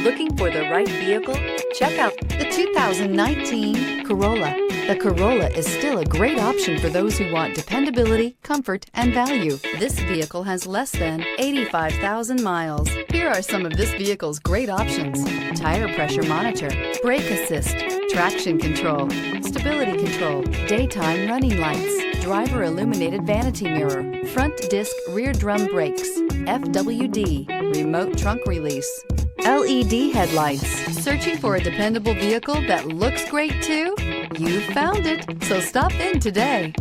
Looking for the right vehicle? Check out the 2019 Corolla. The Corolla is still a great option for those who want dependability, comfort, and value. This vehicle has less than 85,000 miles. Here are some of this vehicle's great options: tire pressure monitor, brake assist, traction control, stability control, daytime running lights, driver illuminated vanity mirror, front disc rear drum brakes, FWD, remote trunk release, LED headlights. Searching for a dependable vehicle that looks great too? You found it, so stop in today.